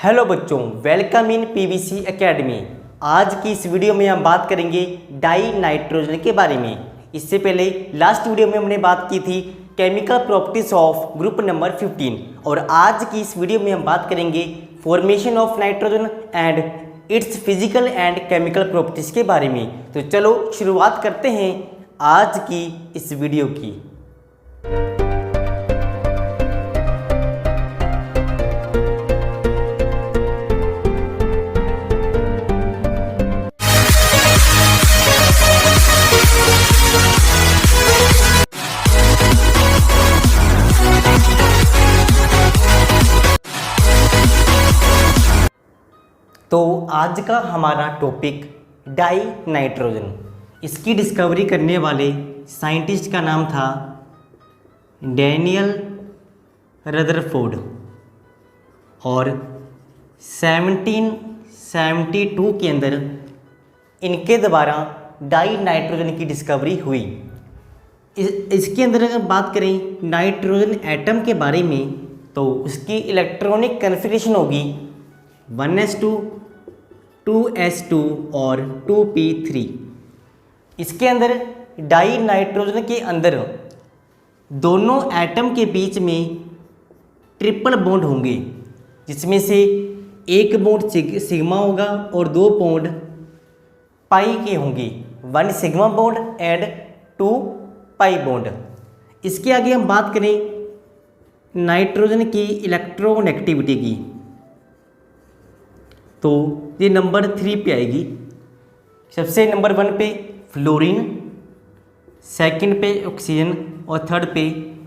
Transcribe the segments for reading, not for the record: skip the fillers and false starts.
Hello बच्चों, welcome in PVC academy. आज की इस वीडियो में हम बात करेंगे डाई नाइट्रोजन के बारे में। इससे पहले लास्ट वीडियो में हमने बात की थी chemical properties of group number 15 और आज की इस वीडियो में हम बात करेंगे formation of nitrogen and it's physical and chemical properties के बारे में। तो चलो शुरुआत करते हैं आज की इस वीडियो की। तो आज का हमारा टॉपिक डाई नाइट्रोजन। इसकी डिस्कवरी करने वाले साइंटिस्ट का नाम था डैनियल रदरफोर्ड और 1772 के अंदर इनके द्वारा डाई नाइट्रोजन की डिस्कवरी हुई। इसके अंदर अगर बात करें नाइट्रोजन एटम के बारे में तो उसकी इलेक्ट्रॉनिक कन्फिगरेशन होगी 1s2 2s2 और 2p3। इसके अंदर डाई नाइट्रोजन के अंदर दोनों एटम के बीच में ट्रिपल बॉन्ड होंगे, जिसमें से एक बॉन्ड सिग्मा होगा और दो बॉन्ड पाई के होंगे, 1 sigma bond and 2 pi bond. इसके आगे हम बात करें नाइट्रोजन की इलेक्ट्रोनेगेटिविटी की तो ये नंबर 3 पे आएगी। सबसे नंबर 1 पे फ्लोरीन, सेकंड पे ऑक्सीजन और थर्ड पे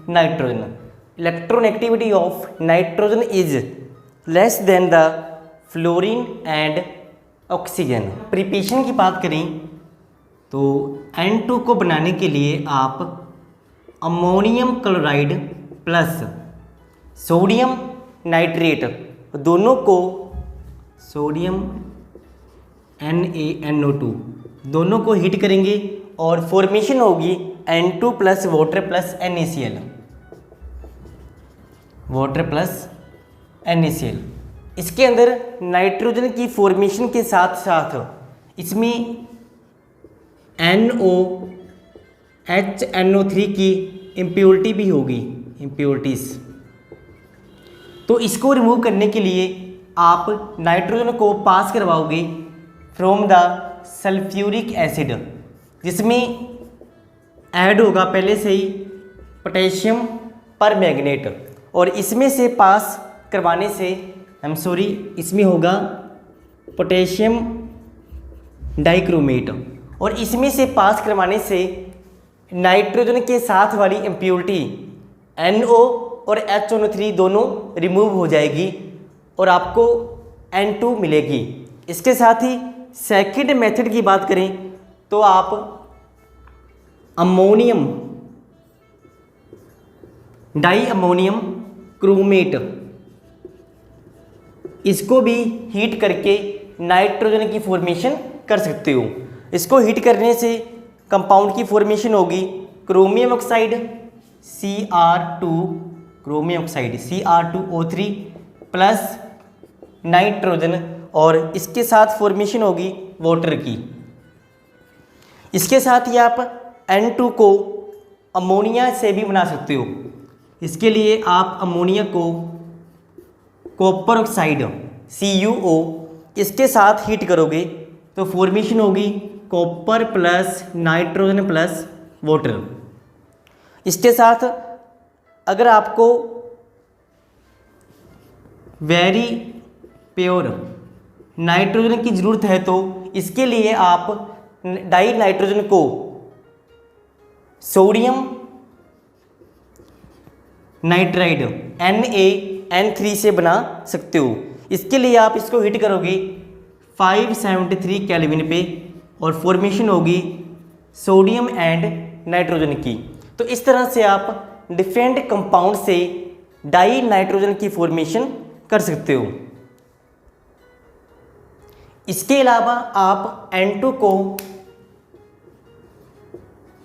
nitrogen. Electronegativity of nitrogen is less than the fluorine and oxygen. Preparation की बात करें तो N2 को बनाने के लिए आप ammonium chloride plus sodium nitrate दोनों को सोडियम NaNO2 दोनों को हीट करेंगे और फॉर्मेशन होगी N2 plus water plus NaCl, water plus NaCl। इसके अंदर नाइट्रोजन की फॉर्मेशन के साथ साथ इसमें NOHNO3 की इम्प्योरिटी भी होगी, इम्प्योरिटीज़। तो इसको रिमूव करने के लिए आप नाइट्रोजन को पास करवाओगे फ्रॉम द सल्फ्यूरिक एसिड, जिसमें ऐड होगा पहले से ही पोटेशियम पर मैग्नेट, और इसमें से पास करवाने से इसमें होगा पोटेशियम डाइक्रोमेट, और इसमें से पास करवाने से नाइट्रोजन के साथ वाली इम्प्योरिटी NO और HNO3 दोनों रिमूव हो जाएगी और आपको N2 मिलेगी। इसके साथ ही सेकंड मेथड की बात करें तो आप अमोनियम डाई अमोनियम क्रोमेट इसको भी हीट करके नाइट्रोजन की फॉर्मेशन कर सकते हो। इसको हीट करने से कंपाउंड की फॉर्मेशन होगी chromium oxide Cr2 chromium oxide Cr2O3 plus nitrogen, और इसके साथ फॉर्मेशन होगी वाटर की। इसके साथ ही आप N2 को अमोनिया से भी बना सकते हो। इसके लिए आप अमोनिया को कॉपर ऑक्साइड CuO इसके साथ हीट करोगे तो फॉर्मेशन होगी copper plus nitrogen plus water. इसके साथ अगर आपको वेरी प्योर नाइट्रोजन की ज़रूरत है तो इसके लिए आप डाई नाइट्रोजन को सोडियम नाइट्राइड NaN3 से बना सकते हो। इसके लिए आप इसको हीट करोगे 573 केल्विन पे और फॉर्मेशन होगी सोडियम एंड नाइट्रोजन की। तो इस तरह से आप डिफरेंट कंपाउंड से डाई नाइट्रोजन की फॉर्मेशन कर सकते हो। इसके अलावा आप N2 को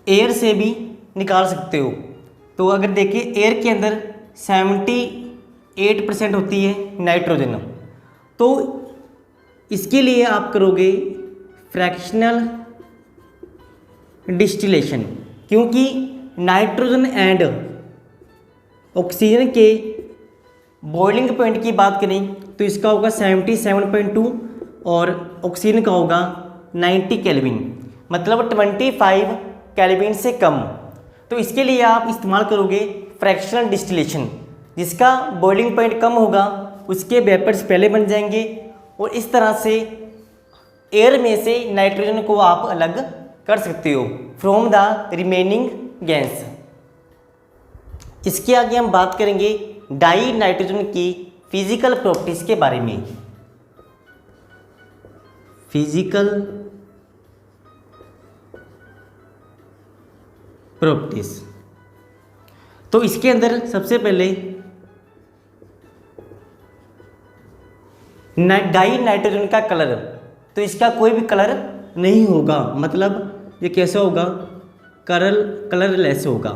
एयर से भी निकाल सकते हो। तो अगर देखिए एयर के अंदर 78% होती है नाइट्रोजन तो इसके लिए आप करोगे फ्रैक्शनल डिस्टिलेशन, क्योंकि नाइट्रोजन एंड ऑक्सीजन के बॉइलिंग पॉइंट की बात करें तो इसका होगा 77.2 और ऑक्सीजन का होगा 90 केल्विन, मतलब 25 केल्विन से कम। तो इसके लिए आप इस्तेमाल करोगे फ्रैक्शनल डिस्टिलेशन, जिसका बॉइलिंग पॉइंट कम होगा उसके वेपर्स पहले बन जाएंगे और इस तरह से एयर में से नाइट्रोजन को आप अलग कर सकते हो फ्रॉम द रिमेनिंग गैस। इसके आगे हम बात करेंगे डाई नाइट्रोजन की फिजिकल प्रॉपर्टीज के बारे में। फिजिकल प्रॉपर्टीज, तो इसके अंदर सबसे पहले डाई नाइट्रोजन का कलर, तो इसका कोई भी कलर नहीं होगा, मतलब ये कैसा होगा, कलरलेस होगा।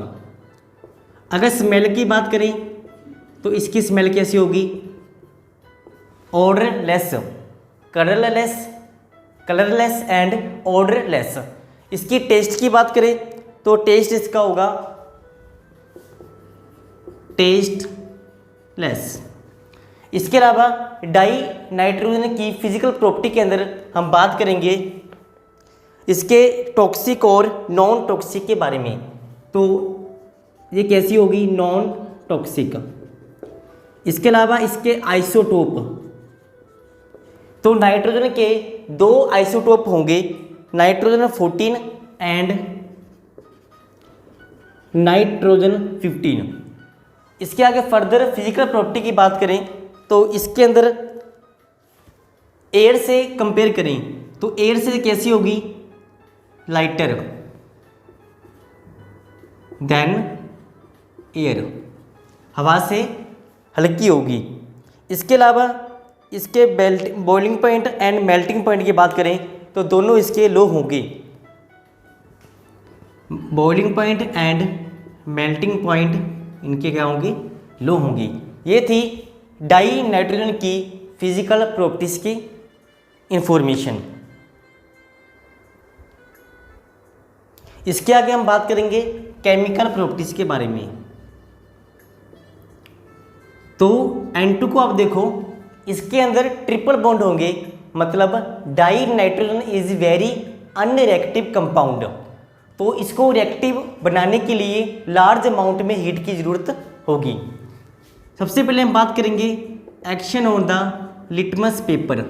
अगर स्मेल की बात करें तो इसकी स्मेल कैसी होगी, ऑडरलेस, कलरलेस एंड ऑडरलेस। इसकी टेस्ट की बात करें तो टेस्ट इसका होगा टेस्टलेस। इसके अलावा डाई नाइट्रोजन की फिजिकल प्रॉपर्टी के अंदर हम बात करेंगे इसके टॉक्सिक और नॉन टॉक्सिक के बारे में। तो ये कैसी होगी, नॉन टॉक्सिक। इसके अलावा इसके आइसोटोप, तो नाइट्रोजन के दो आइसोटोप होंगे, नाइट्रोजन 14 एंड नाइट्रोजन 15। इसके आगे फर्दर फिजिकल प्रॉपर्टी की बात करें तो इसके अंदर एयर से कंपेयर करें तो एयर से कैसी होगी, लाइटर देन एयर, हवा से हल्की होगी। इसके अलावा इसके boiling point and melting point की बात करें तो दोनों इसके लो होंगे, boiling point and melting point इनके क्या होंगे, लो होंगी। ये थी डाई नाइट्रोजन की फिजिकल प्रॉपर्टीज की इंफॉर्मेशन। इसके आगे हम बात करेंगे केमिकल प्रॉपर्टीज के बारे में। तो N2 को आप देखो, इसके अंदर ट्रिपल बॉन्ड होंगे, मतलब die nitrogen is very unreactive compound. तो इसको रिएक्टिव बनाने के लिए लार्ज अमाउंट में हीट की ज़रूरत होगी। सबसे पहले हम बात करेंगे action on the litmus paper.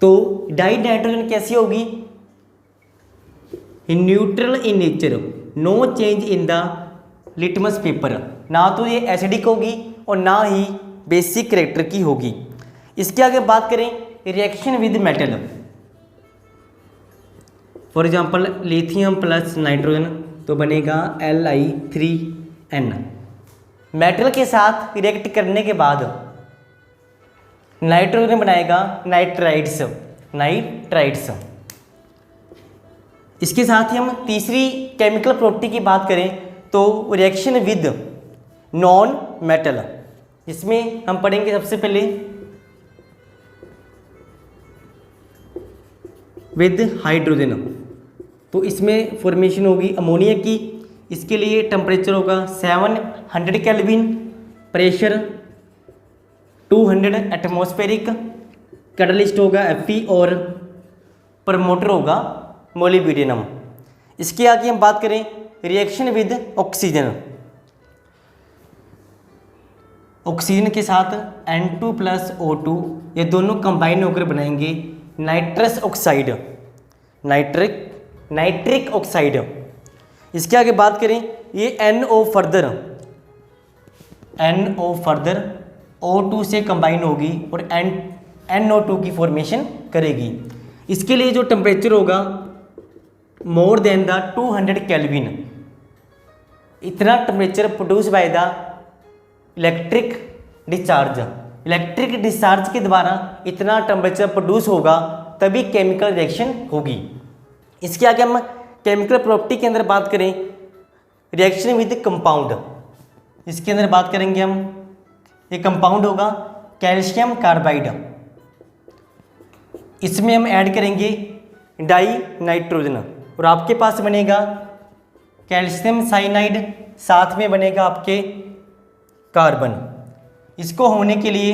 तो डाई नाइट्रोजन कैसी होगी, neutral in nature, no change in the litmus paper, ना तो ये एसिडिक होगी और ना ही बेसिक कैरेक्टर की होगी। इसके आगे बात करें reaction with metal, for example lithium plus nitrogen तो बनेगा Li3n। मेटल के साथ रिएक्ट करने के बाद नाइट्रोजन बनाएगा नाइट्राइड्स। इसके साथ ही हम तीसरी केमिकल प्रॉपर्टी की बात करें तो रिएक्शन विद नॉन मेटल, इसमें हम पढ़ेंगे सबसे पहले विद हाइड्रोजन। तो इसमें फॉर्मेशन होगी अमोनिया की। इसके लिए टेम्परेचर होगा 700 केल्विन, प्रेशर 200 एटमॉस्फेरिक, कैटलिस्ट होगा Fe और प्रमोटर होगा मोलिब्डेनम। इसके आगे हम बात करें रिएक्शन विद ऑक्सीजन, ऑक्सीजन के साथ N2 प्लस O2 ये दोनों कंबाइन होकर बनाएंगे नाइट्रस ऑक्साइड, नाइट्रिक ऑक्साइड। इसके आगे बात करें ये NO फर्दर O2 से कंबाइन होगी और NO2 की फॉर्मेशन करेगी। इसके लिए जो टेम्परेचर होगा मोर देन द 200 केल्विन, इतना temperature produce by the electric discharge के द्वारा इतना टेम्परेचर प्रोड्यूस होगा तभी केमिकल रिएक्शन होगी। इसके आगे हम केमिकल प्रॉपर्टी के अंदर बात करें रिएक्शन विद कंपाउंड, इसके अंदर बात करेंगे हम, ये कंपाउंड होगा कैल्शियम कार्बाइड, इसमें हम ऐड करेंगे डाई नाइट्रोजन और आपके पास बनेगा कैल्शियम साइनाइड, साथ में बनेगा आपके कार्बन। इसको होने के लिए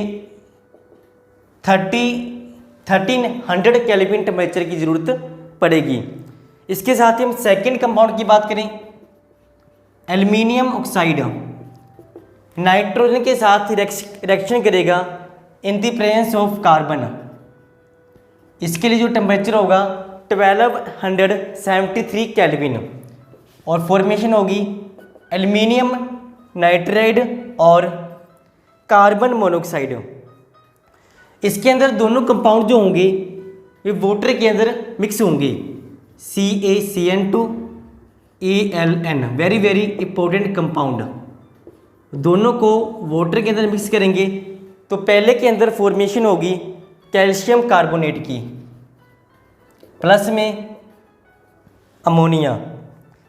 1300 केल्विन टेम्परेचर की ज़रूरत पड़ेगी। इसके साथ ही हम सेकेंड कंपाउंड की बात करें, एल्युमिनियम ऑक्साइड नाइट्रोजन के साथ रिएक्शन करेगा in the presence of carbon. इसके लिए जो टेम्परेचर होगा 1273 केल्विन और फॉर्मेशन होगी एल्युमिनियम नाइट्राइड और कार्बन मोनोऑक्साइड। इसके अंदर दोनों कंपाउंड जो होंगे ये वाटर के अंदर मिक्स होंगे, CaCN2 ALN, very very important compound. दोनों को वाटर के अंदर मिक्स करेंगे तो पहले के अंदर फॉर्मेशन होगी कैल्शियम कार्बोनेट की, प्लस में अमोनिया।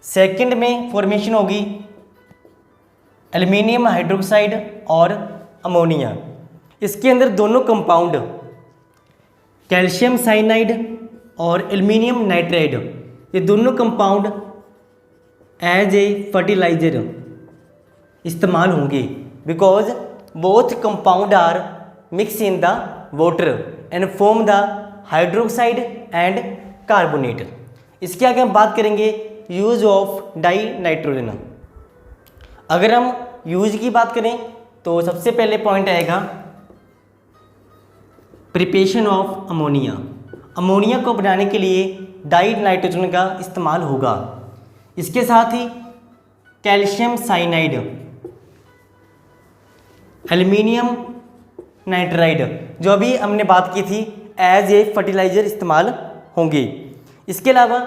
सेकंड में फॉर्मेशन होगी एल्युमिनियम हाइड्रोक्साइड और अमोनिया। इसके अंदर दोनों कंपाउंड कैल्शियम साइनाइड और एल्युमिनियम नाइट्राइड, ये दोनों कंपाउंड एज ए फर्टिलाइजर इस्तेमाल होंगे, because both compound are mix in the water and form the hydroxide and carbonate. इसके आगे हम बात करेंगे यूज ऑफ डाई नाइट्रोजन। अगर हम यूज की बात करें तो सबसे पहले पॉइंट आएगा प्रिपरेशन ऑफ अमोनिया। अमोनिया को बनाने के लिए डाई नाइट्रोजन का इस्तेमाल होगा। इसके साथ ही कैल्शियम साइनाइड, एल्युमिनियम नाइट्राइड जो अभी हमने बात की थी एज ए फर्टिलाइजर इस्तेमाल होंगे। इसके अलावा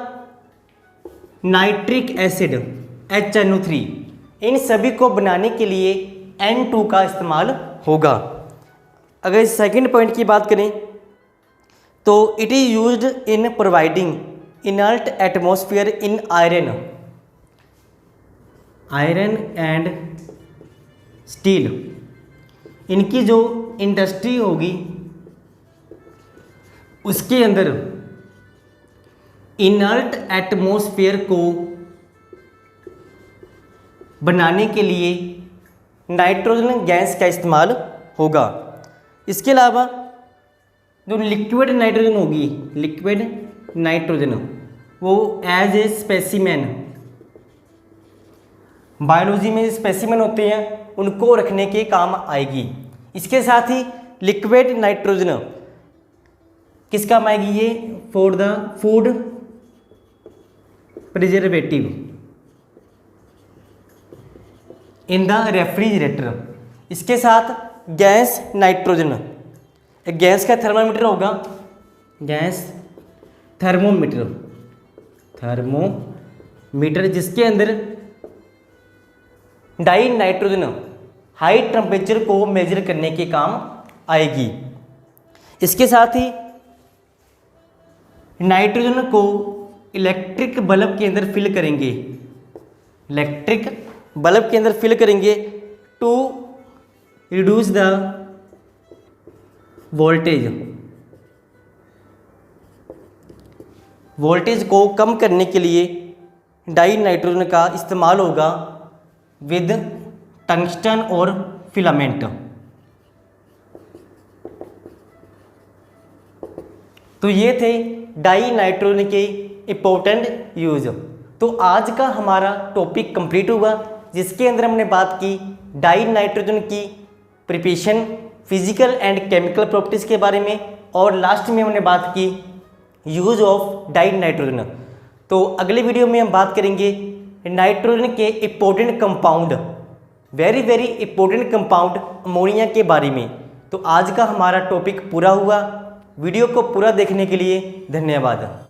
नाइट्रिक एसिड HNO3, इन सभी को बनाने के लिए N2 का इस्तेमाल होगा। अगर सेकंड पॉइंट की बात करें तो it is used in providing inert atmosphere in iron and steel. इनकी जो इंडस्ट्री होगी उसके अंदर इनर्ट एटमॉस्फेयर को बनाने के लिए नाइट्रोजन गैस का इस्तेमाल होगा। इसके अलावा जो लिक्विड नाइट्रोजन होगी, लिक्विड नाइट्रोजन, वो एज ए स्पेसिमेन, बायोलॉजी में स्पेसिमेन होते हैं उनको रखने के काम आएगी। इसके साथ ही लिक्विड नाइट्रोजन किस काम आएगी, ये for the food preservative in the refrigerator. इसके साथ गैस नाइट्रोजन, एक गैस का थर्मामीटर होगा, गैस थर्मोमीटर जिसके अंदर डाई नाइट्रोजन हाई टेम्परेचर को मेजर करने के काम आएगी। इसके साथ ही नाइट्रोजन को इलेक्ट्रिक बल्ब के अंदर फिल करेंगे, इलेक्ट्रिक बल्ब के अंदर फिल करेंगे टू रिड्यूस द वोल्टेज को कम करने के लिए डाई नाइट्रोजन का इस्तेमाल होगा विद टंगस्टन और फिलामेंट। तो ये थे डाई नाइट्रोजन के इम्पोर्टेंट यूज। तो आज का हमारा टॉपिक कंप्लीट हुआ जिसके अंदर हमने बात की डाई नाइट्रोजन की preparation, physical and chemical properties के बारे में, और लास्ट में हमने बात की यूज ऑफ डाई नाइट्रोजन। तो अगले वीडियो में हम बात करेंगे नाइट्रोजन के important compound, very very important compound ammonia के बारे में। तो आज का हमारा टॉपिक पूरा हुआ। वीडियो को पूरा देखने के लिए धन्यवाद।